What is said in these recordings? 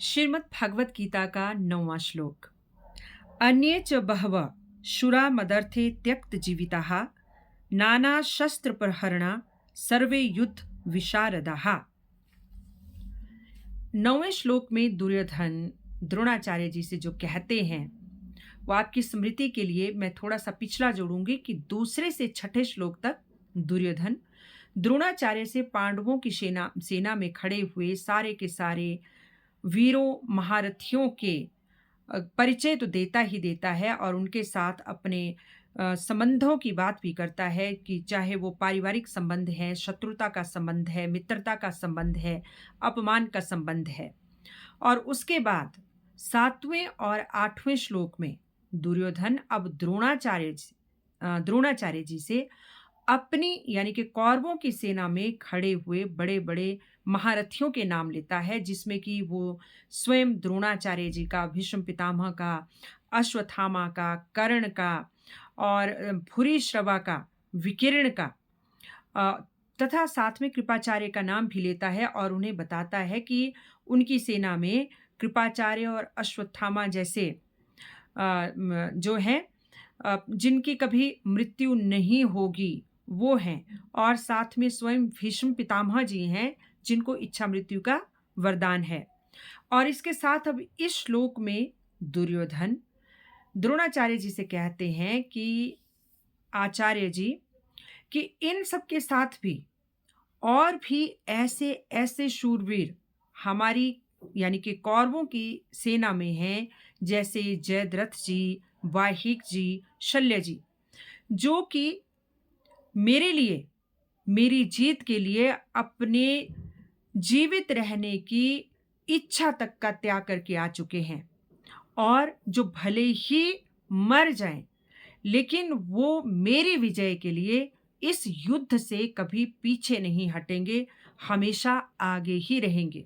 श्रीमद् भगवत गीता का 9वां श्लोक। अन्ये च बहवः शूरा मदर्थे त्यक्त जीविताः नाना शस्त्र प्रहरणा सर्वे युद्ध विशारदाः। 9वें श्लोक में दुर्योधन द्रोणाचार्य जी से जो कहते हैं वो आपकी स्मृति के लिए मैं थोड़ा सा पिछला जोड़ूंगी कि दूसरे से छठे श्लोक तक दुर्योधन द्रोणाचार्य से पांडवों की सेना में खड़े हुए सारे के सारे वीरों महारथियों के परिचय तो देता ही देता है और उनके साथ अपने संबंधों की बात भी करता है कि चाहे वो पारिवारिक संबंध है, शत्रुता का संबंध है, मित्रता का संबंध है, अपमान का संबंध है। और उसके बाद 7वें और 8वें श्लोक में दुर्योधन अब द्रोणाचार्य जी से अपनी यानी कि कौरवों की सेना में खड़े हुए बड़े-बड़े महारथियों के नाम लेता है, जिसमें कि वो स्वयं द्रोणाचार्य जी का, भीष्म पितामह का, अश्वत्थामा का, कर्ण का और भूरिश्रवा का, विकिरण का तथा साथ में कृपाचार्य का नाम भी लेता है और उन्हें बताता है कि उनकी सेना में कृपाचार्य और अश्वत्थामा जैसे जो हैं जिनकी कभी मृत्यु नहीं होगी वो हैं, और साथ में स्वयं भीष्म पितामह जी हैं जिनको इच्छा मृत्यु का वरदान है। और इसके साथ अब इस श्लोक में दुर्योधन द्रोणाचार्य जी से कहते हैं कि आचार्य जी कि इन सब के साथ भी और भी ऐसे ऐसे शूरवीर हमारी यानी कि कौरवों की सेना में हैं, जैसे जयद्रथ जी, वाहिक जी, शल्य जी, जो कि मेरे लिए, मेरी जीत के लिए अपने जीवित रहने की इच्छा तक का त्याग करके आ चुके हैं और जो भले ही मर जाएं, लेकिन वो मेरी विजय के लिए इस युद्ध से कभी पीछे नहीं हटेंगे, हमेशा आगे ही रहेंगे।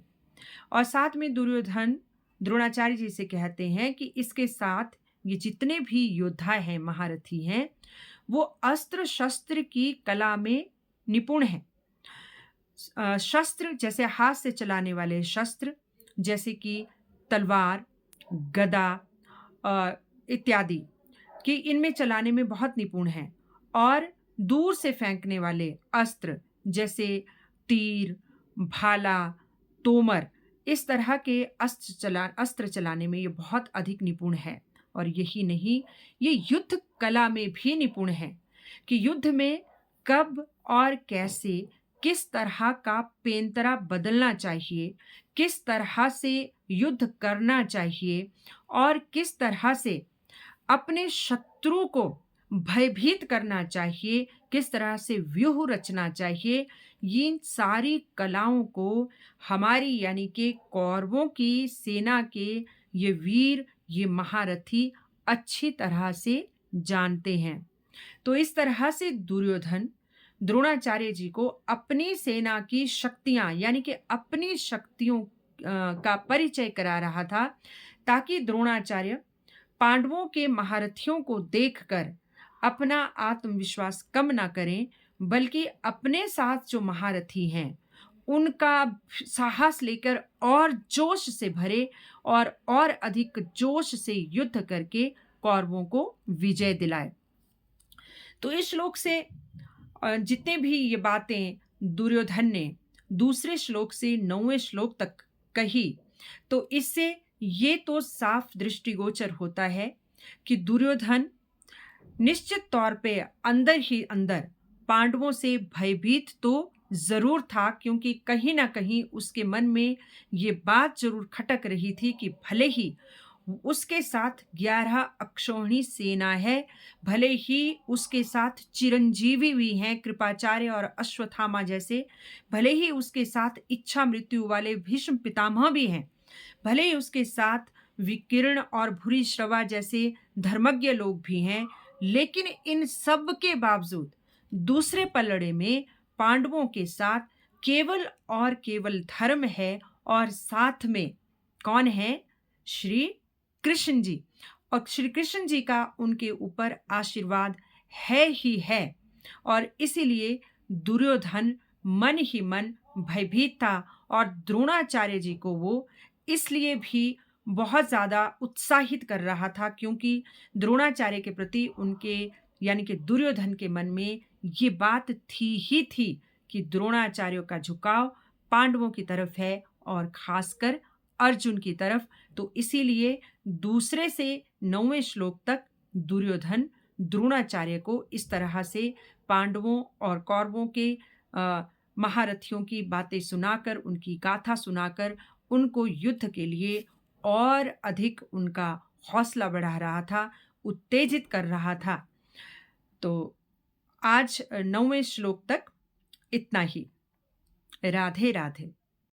और साथ में दुर्योधन द्रोणाचार्य जी से कहते हैं कि इसके साथ ये जितने भी योद्धा हैं, महारथी हैं, वो अस्त्र शस्त्र की कला में निपुण हैं। शस्त्र जैसे हाथ से चलाने वाले शस्त्र जैसे कि तलवार, गदा इत्यादि कि इनमें चलाने में बहुत निपुण हैं, और दूर से फेंकने वाले अस्त्र जैसे तीर, भाला, तोमर, इस तरह के अस्त्र चलाने में ये बहुत अधिक निपुण है। और यही नहीं, ये युद्ध कला में भी निपुण है कि युद्ध में कब और कैसे किस तरह का पेंतरा बदलना चाहिए, किस तरह से युद्ध करना चाहिए और किस तरह से अपने शत्रु को भयभीत करना चाहिए, किस तरह से व्यूह रचना चाहिए, इन सारी कलाओं को हमारी यानी कि कौरवों की सेना के ये वीर, ये महारथी अच्छी तरह से जानते हैं। तो इस तरह से दुर्योधन द्रोणाचार्य जी को अपनी सेना की शक्तियां यानी कि अपनी शक्तियों का परिचय करा रहा था, ताकि द्रोणाचार्य पांडवों के महारथियों को देखकर अपना आत्मविश्वास कम ना करें, बल्कि अपने साथ जो महारथी हैं उनका साहस लेकर और जोश से भरे और अधिक जोश से युद्ध करके कौरवों को विजय दिलाए। तो इस श्लोक से जितने भी ये बातें दुर्योधन ने दूसरे श्लोक से 9वें श्लोक तक कही, तो इससे ये तो साफ दृष्टिगोचर होता है कि दुर्योधन निश्चित तौर पे अंदर ही अंदर पांडवों से भयभीत तो जरूर था, क्योंकि कहीं ना कहीं उसके मन में ये बात जरूर खटक रही थी कि भले ही उसके साथ 11 अक्षौहिणी सेना है, भले ही उसके साथ चिरंजीवी भी हैं कृपाचार्य और अश्वत्थामा जैसे, भले ही उसके साथ इच्छा मृत्यु वाले भीष्म पितामह भी हैं, भले ही उसके साथ विकिरण और भूरिश्रवा जैसे धर्मज्ञ लोग भी हैं, लेकिन इन सब के बावजूद दूसरे पलड़े में पांडवों के साथ केवल और केवल धर्म है, और साथ में कौन है? श्री कृष्ण जी। और श्री कृष्ण जी का उनके ऊपर आशीर्वाद है ही है, और इसीलिए दुर्योधन मन ही मन भयभीत था और द्रोणाचार्य जी को वो इसलिए भी बहुत ज़्यादा उत्साहित कर रहा था, क्योंकि द्रोणाचार्य के प्रति उनके यानी कि दुर्योधन के मन में ये बात थी ही थी कि द्रोणाचार्य का झुकाव पांडवों की तरफ है और खासकर अर्जुन की तरफ। तो इसीलिए दूसरे से 9वें श्लोक तक दुर्योधन द्रोणाचार्य को इस तरह से पांडवों और कौरवों के महारथियों की बातें सुनाकर, उनकी गाथा सुनाकर उनको युद्ध के लिए और अधिक उनका हौसला बढ़ा रहा था, उत्तेजित कर रहा था। तो आज 9वें श्लोक तक इतना ही। राधे राधे।